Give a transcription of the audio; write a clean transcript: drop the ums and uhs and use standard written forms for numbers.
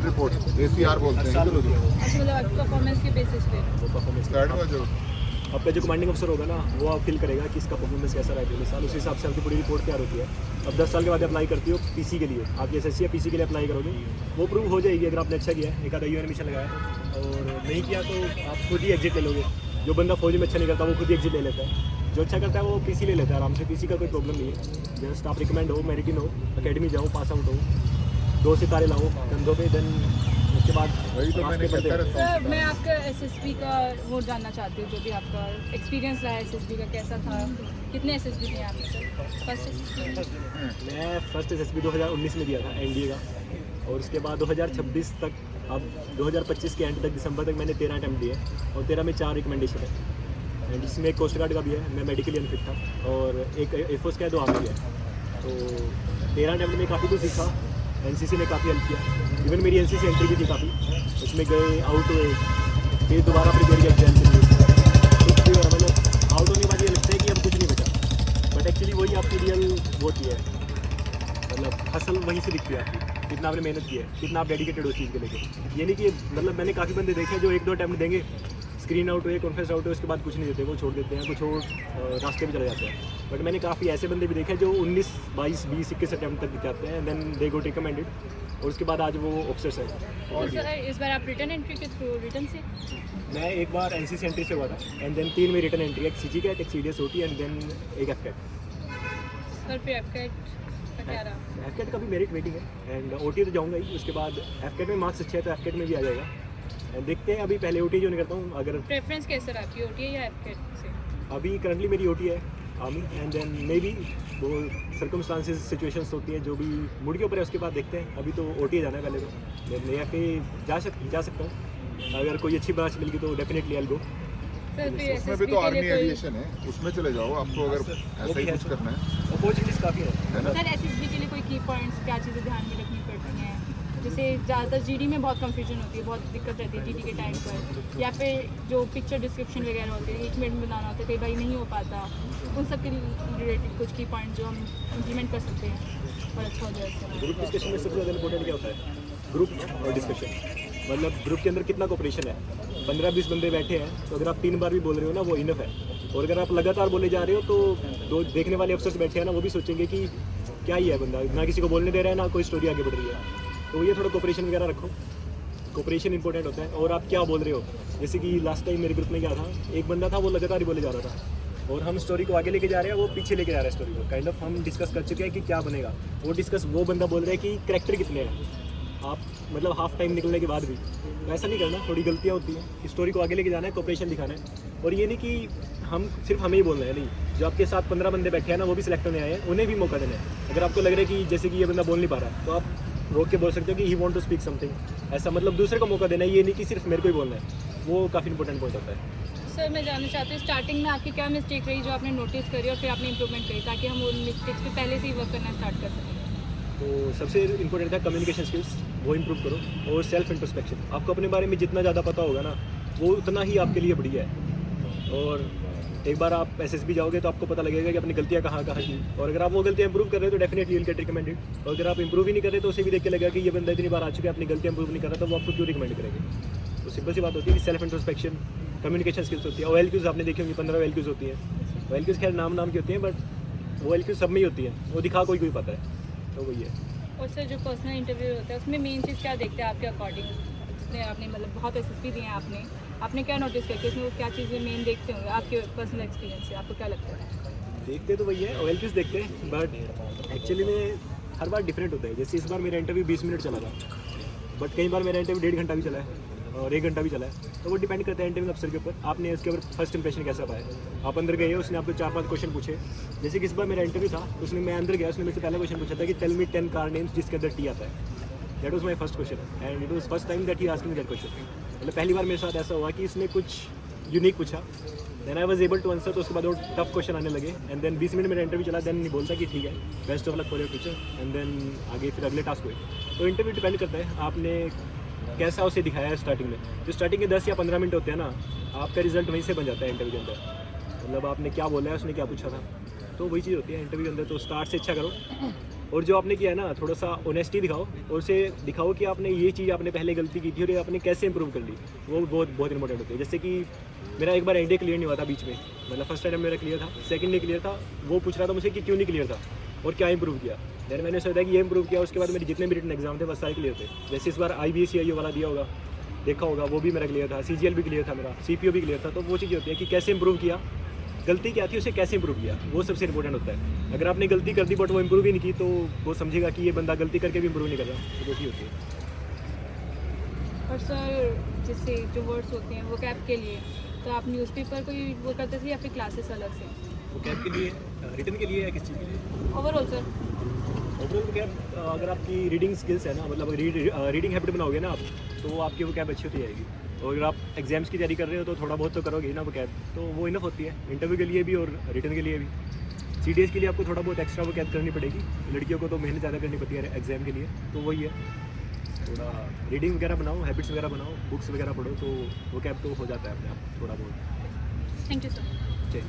Report ACR बोलते हैं। मतलब आपकी परफॉर्मेंस के बेसिस पे वो परफॉर्मेंस स्टार्ट हुआ जो आपका जो कमांडिंग अफसर होगा ना वो आप फील करेगा कि इसका परफॉर्मेंस कैसा रहा है पिछले साल, उस हिसाब से आपकी पूरी रिपोर्ट तैयार होती है। अब 10 साल के बाद अप्लाई करती हो पीसी के लिए, आप SSC या PC के लिए अप्लाई करोगे, वो प्रूव हो जाएगी अगर आपने अच्छा किया है, एक आधा यूएन मिशन लगाया और नहीं किया तो आप खुद ही एग्जिट ले लोगे। जो बंदा फौज में अच्छा नहीं करता वो खुद ही एग्जिट ले लेता है, जो अच्छा करता है वो PC ले लेता है आराम से। PC का कोई प्रॉब्लम नहीं है, जस्ट आप रिकमेंड हो, मेरिटिन हो, अकेडमी जाओ, पास आउट हो, 2 सितारे लाओ कंधों पे, देन उसके बाद वही तो मैंने कहता रहता हूँ। सर मैं आपका SSB का वो जानना चाहती हूँ, जो भी आपका एक्सपीरियंस रहा है SSB का कैसा था, कितने SSB थे आपने सर फर्स्ट SSB? मैं फर्स्ट SSB 2019 में दिया था NDA का, और उसके बाद 2026 तक, अब 2025 के एंड तक दिसंबर तक मैंने 13 अटैम्प्ट दिए और 13 में 4 रिकमेंडेशन है, एंड इसमें एक कोस्ट गार्ड का भी है, मैं मेडिकली अनफिट था, और एक एयरफोर्स का है, 2 आर्मी है। तो 13 अटैम्प्ट में काफ़ी कुछ सीखा, NCC ने काफ़ी हेल्प किया, इवन मेरी NCC एंट्री भी थी काफ़ी, उसमें गए, आउट हुए, फिर दोबारा प्रिपेयर किया एग्जाम के लिए, कुछ भी हुआ, मतलब आउट होने के बाद ये लगता है कि अब कुछ नहीं बचा, बट एक्चुअली वही आपकी रियल वो होती है, मतलब हसल वहीं से दिखती है आपकी, कितना आपने मेहनत की है, कितना आप डेडिकेटेड हो उस चीज़ के लेके। ये नहीं कि मतलब मैंने काफ़ी बंदे देखे जो 1-2 अटैम्प्ट देंगे, स्क्रीन आउट हुए, कॉन्फ्रेंस आउट हुए, उसके बाद कुछ नहीं देते, वो छोड़ देते हैं, कुछ और रास्ते में चले जाते हैं। बट मैंने काफ़ी ऐसे बंदे भी देखे जो 19, 22, 20, 21 अटैम्प्ट तक जाते हैं, देन दे गोट रिकमेंडेड, और उसके बाद आज वो ऑफिसर्स हैं। और सर इस बार आप रिटर्न एंट्री के थ्रू रिटर्न से? मैं एक बार NCC एंट्री से हुआ था, एंड देन 3 में रिटर्न एंट्री, एक CG कैट, एक CDS OT, एंड देन एक FCAT। सर फिर FCAT का क्या रहा? FCAT का भी मेरिट वेटिंग है, एंड OT तो जाऊँगा ही, उसके बाद FCAT में मार्क्स अच्छे हैं तो FCAT में भी आ जाएगा, एंड देखते हैं। अभी पहले OT जो नहीं करता हूँ, अगर प्रेफरेंस कैसे रहा आपकी OTA या FCAT से? अभी करंटली मेरी OT है army, and then maybe वो सर्कमस्टांसेस सिचुएशंस होती हैं जो भी मूड के ऊपर है, उसके बाद देखते हैं। अभी तो OT जाना है पहले तो, देन या फिर जा सकता हूँ, अगर कोई अच्छी ब्रांच मिल गई तो डेफिनेटली आई गो। सर फिर उसमें भी SSB तो के आर्मी लिए कोई एविएशन है, उसमें चले जाओ आपको अगर ऐसा ही कुछ करना है। अपॉर्चुनिटीज़ काफ़ी है ना। सर SSB के लिए कोई की पॉइंट्स, क्या चीज़ें ध्यान में रखनी पड़ती हैं? जैसे ज़्यादातर GD में बहुत कंफ्यूजन होती है, बहुत दिक्कत रहती है GD के टाइम पर, या फिर जो पिक्चर डिस्क्रिप्शन वगैरह होते हैं 1 मिनट में बनाना होता है, कई बार नहीं हो पाता, उन सब के रिलेटेड कुछ की पॉइंट जो हम इम्प्लीमेंट कर सकते हैं और अच्छा हो जाए उसका। ग्रुप डिस्कशन में सबसे ज़्यादा इंपॉर्टेंट क्या होता है? ग्रुप और डिस्कशन, मतलब ग्रुप के अंदर कितना कोऑपरेशन है। 15-20 बंदे बैठे हैं तो अगर आप 3 बार भी बोल रहे हो ना, वो इनफ है, और अगर आप लगातार बोले जा रहे हो तो 2 देखने वाले अफसर्स बैठे हैं ना, वो भी सोचेंगे कि क्या ही है बंदा, ना किसी को बोलने दे रहा है, ना कोई स्टोरी आगे बढ़ रही है। तो ये थोड़ा कोऑपरेशन वगैरह रखो, कोऑपरेशन इंपॉर्टेंट होता है, और आप क्या बोल रहे हो। जैसे कि लास्ट टाइम मेरे ग्रुप में क्या था, एक बंदा था वो लगातार ही बोले जा रहा था, और हम स्टोरी को आगे लेके जा रहे हैं, वो पीछे लेके जा रहा है स्टोरी को। काइंड ऑफ हम डिस्कस कर चुके हैं कि क्या बनेगा, वो बंदा बोल रहा है कि करैक्टर कितने हैं आप, मतलब हाफ टाइम निकलने के बाद भी। तो ऐसा नहीं करना, थोड़ी गलतियाँ होती हैं, स्टोरी को आगे लेके जाना है, कोऑपरेशन दिखाना है, और ये नहीं कि हम सिर्फ हमें ही बोलना है, नहीं, जो आपके साथ 15 बंदे बैठे हैं ना, वो भी सिलेक्ट होने आए हैं, उन्हें भी मौका देना है। अगर आपको लग रहा है कि जैसे कि ये बंदा बोल नहीं पा रहा है, तो आप रोक के बोल सकते हो कि he want to speak something, ऐसा मतलब दूसरे को मौका देना है, ये नहीं कि सिर्फ मेरे को ही बोलना है। वो काफ़ी इंपॉर्टेंट पॉइंट होता है। सर मैं जानना चाहती हूँ स्टार्टिंग में आपकी क्या मिस्टेक रही जो आपने नोटिस करी और फिर आपने इंप्रूवमेंट करी, ताकि हम उन मिस्टेक्स पे पहले से ही वर्क करना स्टार्ट कर सकें? तो सबसे इंपॉर्टेंट था कम्युनिकेशन स्किल्स, वो इंप्रूव करो, और सेल्फ इंट्रोस्पेक्शन। आपको अपने बारे में जितना ज़्यादा पता होगा ना, वो उतना ही आपके लिए बढ़िया है। और एक बार आप SSB जाओगे तो आपको पता लगेगा कि अपनी गलतियाँ कहाँ की, और अगर आप वो गलतियाँ इंप्रूव कर रहे हो तो डेफिनेटली विल गेट रिकमेंडेड, और अगर आप इंप्रूव ही नहीं कर रहे तो उसे भी देख के लगेगा कि ये बंदा इतनी बार आ चुका है, अपनी गलतियाँ इंप्रूव नहीं कर रहा, तो वो आपको क्यों रिकमेंड करेंगे। तो सिंपल सी बात होती है कि सेल्फ इंट्रोस्पेक्शन, कम्युनिकेशन स्किल्स होती है। OLQs आपने देखी होंगी, 15 OLQs होती हैं। OLQs खैर नाम की होती हैं, बट OLQs सब में ही होती हैं, वो दिखा कोई पाता है, तो वही है। और सर जो पर्सनल इंटरव्यू होता है उसमें मेन चीज़ क्या देखते हैं आपके अकॉर्डिंग, जितने आपने मतलब बहुत SSB दिए हैं आपने क्या नोटिस किया कि उसमें वो क्या चीज़ें मेन देखते होंगे आपके पर्सनल एक्सपीरियंस से, आपको क्या लगता है? देखते तो वही है, OLQs देखते हैं, बट एक्चुअली में हर बार डिफरेंट होता है। जैसे इस बार मेरा इंटरव्यू 20 मिनट चला था, बट कई बार मेरा इंटरव्यू 1.5 घंटा भी चला है और 1 घंटा भी चला है, तो वो डिपेंड करता है इंटरव्यू अफसर के ऊपर, आपने उसके ऊपर फर्स्ट इंप्रेशन कैसा पाया। आप अंदर गए हो, उसने आपको 4-5 क्वेश्चन पूछे। जैसे कि इस बार मेरा इंटरव्यू था, उसने मैं अंदर गया, उसने मेरे से पहला क्वेश्चन पूछा था कि टेल मी 10 कार नेम्स जिसके अंदर T आता है। That was my first question, and it was first time that he asked me that question. मतलब पहली बार मेरे साथ ऐसा हुआ कि इसने कुछ यूनिक पूछा, then I was able to answer. तो उसके बाद वो टफ क्वेश्चन आने लगे, एंड देन 20 मिनट मेरा इंटरव्यू चला, देन नहीं बोलता कि ठीक है, best of luck for your future, and then आगे फिर अगले टास्क हुए। तो इंटरव्यू डिपेंड करता है आपने कैसा उसे दिखाया है स्टार्टिंग में। जो स्टार्टिंग के 10 या 15 मिनट होते हैं ना, आपका रिजल्ट वहीं से बन जाता है इंटरव्यू के अंदर। मतलब आपने क्या बोला है, उसने क्या पूछा था, तो वही चीज़ होती है इंटरव्यू के अंदर। तो स्टार्ट से अच्छा करो, और जो आपने किया है ना, थोड़ा सा ऑनेस्टी दिखाओ और उसे दिखाओ कि आपने ये चीज़ आपने पहले गलती की थी और ये आपने कैसे इंप्रूव कर ली। वो बहुत बहुत इंपॉर्टेंट होती है। जैसे कि मेरा एक बार एनडीए क्लियर नहीं हुआ था बीच में, मतलब फर्स्ट टाइम मेरा क्लियर था, सेकंड नहीं क्लियर था। वो पूछ रहा था मुझे कि क्यों नहीं क्लियर था और क्या इंप्रूव किया। देन मैंने सोचा कि ये इंप्रूव किया। उसके बाद मेरे जितने भी रिटन एग्जाम थे बस सारे क्लियर थे। जैसे इस बार IBSCIO वाला दिया होगा, देखा होगा, वो भी मेरा क्लियर था। CGL भी क्लियर था मेरा, CPO भी क्लियर था। तो वो चीज़ होती है कि कैसे इंप्रूव किया, गलती क्या थी उसे कैसे इंप्रूव किया, वो सबसे इंपॉर्टेंट होता है। अगर आपने गलती कर दी बट वो इंप्रूव ही नहीं की तो वो समझेगा कि ये बंदा गलती करके भी इंप्रूव नहीं कर रहा। तो वो चीज़ होती है। और सर जैसे जो वर्ड्स होते हैं वो कैब के लिए, तो आप न्यूज़पेपर कोई वो करते थे या फिर क्लासेस अलग से? वो कैब के लिए, रिटर्न के लिए या किस चीज़ के लिए? Overall sir. ओवरऑल वो कैब, अगर आपकी रीडिंग स्किल्स है ना, मतलब रीडिंग हैबिट बनाओगे ना आप, तो वो आपकी वो कैब अच्छी होती जाएगी। और अगर आप एग्जाम्स की तैयारी कर रहे हो तो थोड़ा बहुत तो करोगे ही ना वो कैब, तो वो इनफ होती है इंटरव्यू के लिए भी और रिटर्न के लिए भी। CDS के लिए आपको थोड़ा बहुत एक्स्ट्रा वो कैब करनी पड़ेगी। लड़कियों को तो मेहनत ज़्यादा करनी पड़ती है एग्जाम के लिए, तो वही है। थोड़ा रीडिंग वगैरह बनाओ, हैबिट्स वगैरह बनाओ, बुक्स वगैरह पढ़ो, तो वो कैब तो हो जाता है अपने आप थोड़ा बहुत। Thank you sir. चलिए।